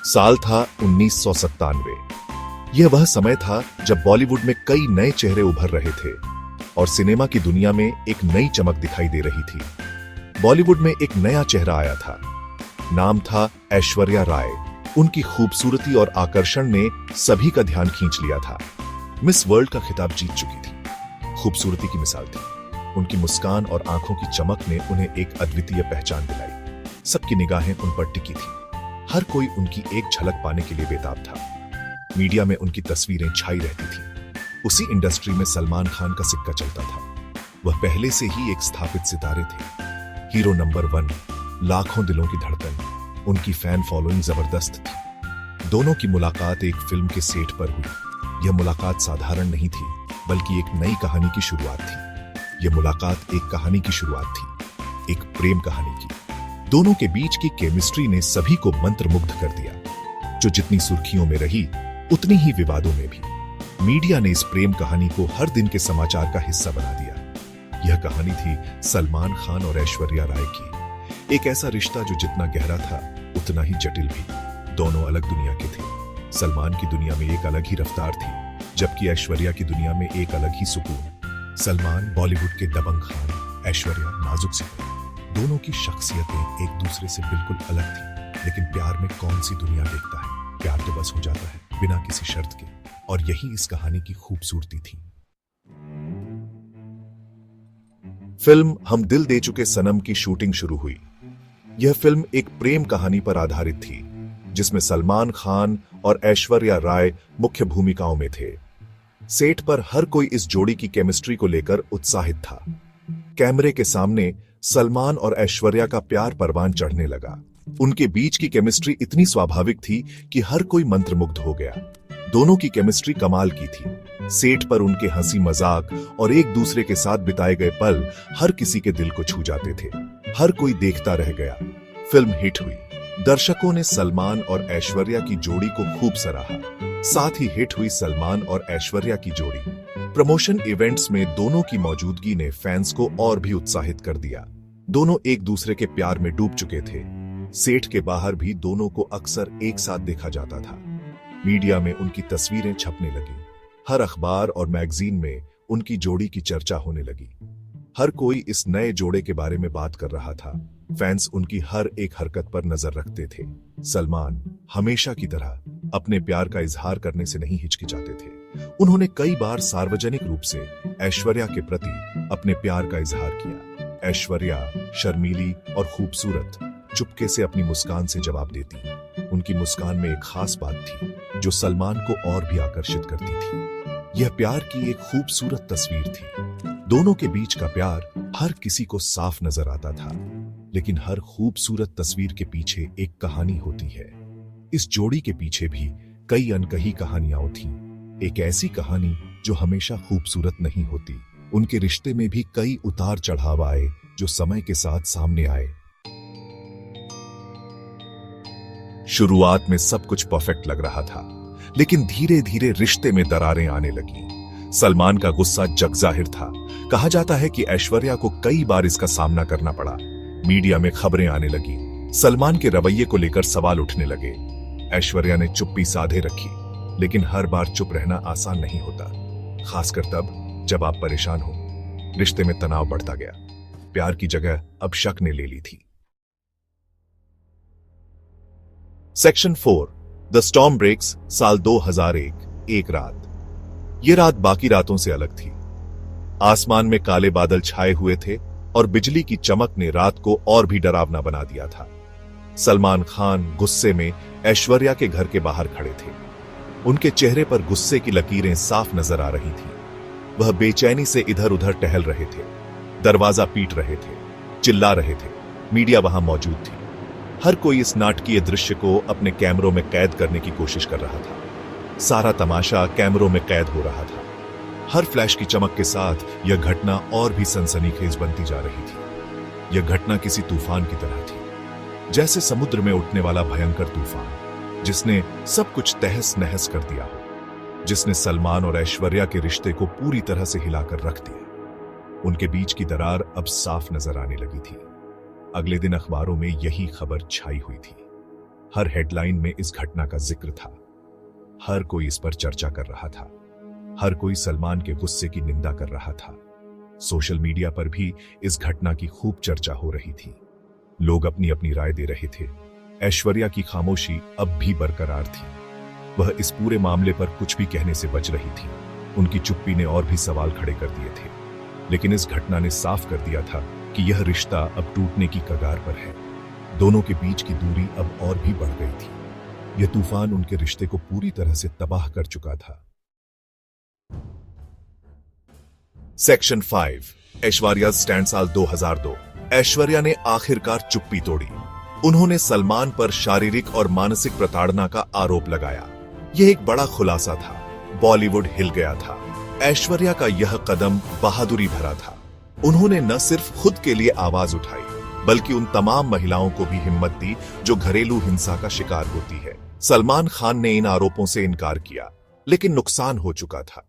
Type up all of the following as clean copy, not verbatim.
साल था 1997। यह वह समय था जब बॉलीवुड में कई नए चेहरे उभर रहे थे और सिनेमा की दुनिया में एक नई चमक दिखाई दे रही थी। बॉलीवुड में एक नया चेहरा आया था। नाम था ऐश्वर्या राय। उनकी खूबसूरती और आकर्षण ने सभी का ध्यान खींच लिया था। मिस वर्ल्ड का खिताब जीत चुकी थी। खूबसूरती की मिसाल थी। उनकी मुस्कान और आंखों की चमक ने उन्हें एक अद्वितीय पहचान दिलाई। सबकी निगाहें उन पर टिकी थी। हर कोई उनकी एक झलक पाने के लिए बेताब था। मीडिया में उनकी तस्वीरें छाई रहती थी। उसी इंडस्ट्री में सलमान खान का सिक्का चलता था। वह पहले से ही एक स्थापित सितारे थे, हीरो नंबर 1, लाखों दिलों की धड़कन। उनकी फैन फॉलोइंग जबरदस्त थी। दोनों की मुलाकात एक फिल्म के सेट पर हुई। यह मुलाकात साधारण नहीं थी, बल्कि एक नई कहानी की शुरुआत थी। यह मुलाकात एक कहानी की शुरुआत थी, एक प्रेम कहानी की। दोनों के बीच की केमिस्ट्री ने सभी को मंत्रमुग्ध कर दिया, जो जितनी सुर्खियों में रही उतनी ही विवादों में भी। मीडिया ने इस प्रेम कहानी को हर दिन के समाचार का हिस्सा बना दिया। यह कहानी थी सलमान खान और ऐश्वर्या राय की। एक ऐसा रिश्ता जो जितना गहरा था उतना ही जटिल भी। दोनों अलग दुनिया के थे। सलमान की दुनिया में एक अलग ही रफ्तार थी, जबकि ऐश्वर्या की दुनिया में एक अलग ही सुकून। सलमान बॉलीवुड के दबंग खान, ऐश्वर्या नाजुक सितारा। दोनों की शख्सियतें एक दूसरे से बिल्कुल अलग थी। लेकिन प्यार में कौन सी दुनिया देखता है? प्यार तो बस हो जाता है, बिना किसी शर्त के। और यही इस कहानी की खूबसूरती थी। फिल्म हम दिल दे चुके सनम की शूटिंग शुरू हुई। यह फिल्म एक प्रेम कहानी पर आधारित थी, जिसमें सलमान खान और ऐश्वर्या राय मुख्य भूमिकाओं में थे। सेट पर हर कोई इस जोड़ी की केमिस्ट्री को लेकर उत्साहित था। कैमरे के सामने सलमान और ऐश्वर्या का प्यार परवान चढ़ने लगा। उनके बीच की केमिस्ट्री इतनी स्वाभाविक थी कि हर कोई मंत्रमुग्ध हो गया। दोनों की केमिस्ट्री कमाल की थी। सेट पर उनके हंसी मजाक और एक दूसरे के साथ बिताए गए पल हर किसी के दिल को छू जाते थे। हर कोई देखता रह गया। फिल्म हिट हुई। दर्शकों ने सलमान और ऐश्वर्या की जोड़ी को खूब सराहा। साथ ही हिट हुई सलमान और ऐश्वर्या की जोड़ी। प्रमोशन इवेंट्स में दोनों की मौजूदगी ने फैंस को और भी उत्साहित कर दिया। दोनों एक दूसरे के प्यार में डूब चुके थे। सेट के बाहर भी दोनों को अक्सर एक साथ देखा जाता था। मीडिया में उनकी तस्वीरें छपने लगी। हर अखबार और मैगजीन में उनकी जोड़ी की चर्चा होने लगी। हर कोई इस नए जोड़े के बारे में बात कर रहा था। फैंस उनकी हर एक हरकत पर नजर रखते थे। सलमान हमेशा की तरह अपने प्यार का इजहार करने से नहीं हिचकिचाते थे। उन्होंने कई बार सार्वजनिक रूप से ऐश्वर्या के प्रति अपने प्यार का इजहार किया। ऐश्वर्या शर्मीली और खूबसूरत, चुपके से अपनी मुस्कान से जवाब देती। उनकी मुस्कान में एक खास बात थी जो सलमान को और भी आकर्षित करती थी। यह प्यार की एक खूबसूरत तस्वीर थी। दोनों के बीच का प्यार हर किसी को साफ नजर आता था, लेकिन हर खूबसूरत तस्वीर के पीछे एक कहानी होती है। इस जोड़ी के पीछे भी कई अनकही कहानियां थीं। एक ऐसी कहानी जो हमेशा खूबसूरत नहीं होती। उनके रिश्ते में भी कई उतार चढ़ाव आए जो समय के साथ सामने आए। शुरुआत में सब कुछ परफेक्ट लग रहा था, लेकिन धीरे धीरे रिश्ते में दरारें आने लगी। सलमान का गुस्सा जगजाहिर था। कहा जाता है कि ऐश्वर्या को कई बार इसका सामना करना पड़ा। मीडिया में खबरें आने लगी। सलमान के रवैये को लेकर सवाल उठने लगे। ऐश्वर्या ने चुप्पी साधे रखी, लेकिन हर बार चुप रहना आसान नहीं होता, खासकर तब जब आप परेशान हो। रिश्ते में तनाव बढ़ता गया। प्यार की जगह अब शक ने ले ली थी। सेक्शन 4 द स्टॉर्म ब्रेक्स साल 2001 एक रात। यह रात बाकी रातों से अलग थी। आसमान में काले बादल छाए हुए थे और बिजली की चमक ने रात को और भी डरावना बना दिया था। सलमान खान गुस्से में ऐश्वर्या के घर के बाहर खड़े थे। उनके चेहरे पर गुस्से की लकीरें साफ नजर आ रही थीं। वह बेचैनी से इधर उधर टहल रहे थे, दरवाजा पीट रहे थे, चिल्ला रहे थे। मीडिया वहां मौजूद थी। हर कोई इस नाटकीय दृश्य को अपने कैमरों में कैद करने की कोशिश कर रहा था। सारा तमाशा कैमरों में कैद हो रहा था। हर फ्लैश की चमक के साथ यह घटना और भी सनसनीखेज बनती जा रही थी। यह घटना किसी तूफान की तरह थी, जैसे समुद्र में उठने वाला भयंकर तूफान, जिसने सब कुछ तहस नहस कर दिया हो, जिसने सलमान और ऐश्वर्या के रिश्ते को पूरी तरह से हिलाकर रख दिया। उनके बीच की दरार अब साफ नजर आने लगी थी। अगले दिन अखबारों में यही खबर छाई हुई थी। हर हेडलाइन में इस घटना का जिक्र था। हर कोई इस पर चर्चा कर रहा था। हर कोई सलमान के गुस्से की निंदा कर रहा था। सोशल मीडिया पर भी इस घटना की खूब चर्चा हो रही थी। लोग अपनी अपनी राय दे रहे थे। ऐश्वर्या की खामोशी अब भी बरकरार थी। वह इस पूरे मामले पर कुछ भी कहने से बच रही थी। उनकी चुप्पी ने और भी सवाल खड़े कर दिए थे। लेकिन इस घटना ने साफ कर दिया था कि यह रिश्ता अब टूटने की कगार पर है। दोनों के बीच की दूरी अब और भी बढ़ गई थी। यह तूफान उनके रिश्ते को पूरी तरह से तबाह कर चुका था। सेक्शन 5 ऐश्वर्या स्टैंड साल 2002। ऐश्वर्या ने आखिरकार चुप्पी तोड़ी। उन्होंने सलमान पर शारीरिक और मानसिक प्रताड़ना का आरोप लगाया। यह एक बड़ा खुलासा था। बॉलीवुड हिल गया था। ऐश्वर्या का यह कदम बहादुरी भरा था। उन्होंने न सिर्फ खुद के लिए आवाज उठाई, बल्कि उन तमाम महिलाओं को भी हिम्मत दी जो घरेलू हिंसा का शिकार होती है। सलमान खान ने इन आरोपों से इनकार किया, लेकिन नुकसान हो चुका था।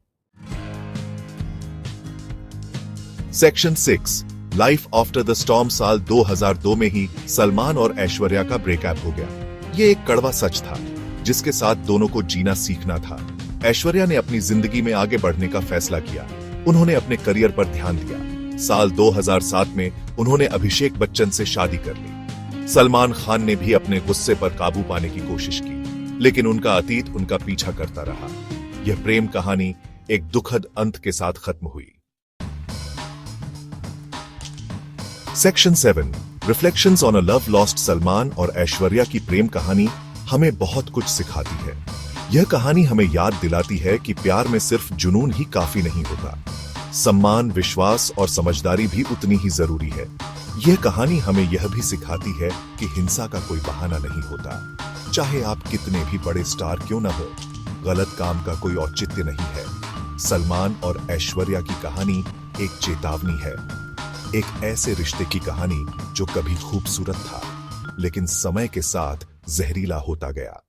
Section 6 life after the storm साल 2002 में ही सलमान और ऐश्वर्या का ब्रेकअप हो गया। यह एक कड़वा सच था, जिसके साथ दोनों को जीना सीखना था। ऐश्वर्या ने अपनी जिंदगी में आगे बढ़ने का फैसला किया। उन्होंने अपने करियर पर ध्यान दिया। साल 2007 में उन्होंने अभिषेक बच्चन से शादी कर ली। सलमान खान ने भी अपने गुस्से पर काबू पाने की कोशिश की, लेकिन उनका अतीत उनका पीछा करता रहा। यह प्रेम कहानी एक दुखद अंत के साथ खत्म हुई। Section 7 reflections on a love lost. Salman और ऐश्वर्या की प्रेम कहानी हमें बहुत कुछ सिखाती है। यह कहानी हमें याद दिलाती है कि प्यार में सिर्फ जुनून ही काफी नहीं होता। सम्मान, विश्वास और समझदारी भी उतनी ही जरूरी है। यह कहानी हमें यह भी सिखाती है कि हिंसा का कोई बहाना नहीं होता। चाहे आप कितने भी बड़े स्टार क्यों न हो, गलत काम का कोई औचित्य नहीं है। सलमान और ऐश्वर्या की कहानी एक चेतावनी है। एक ऐसे रिश्ते की कहानी जो कभी खूबसूरत था, लेकिन समय के साथ जहरीला होता गया।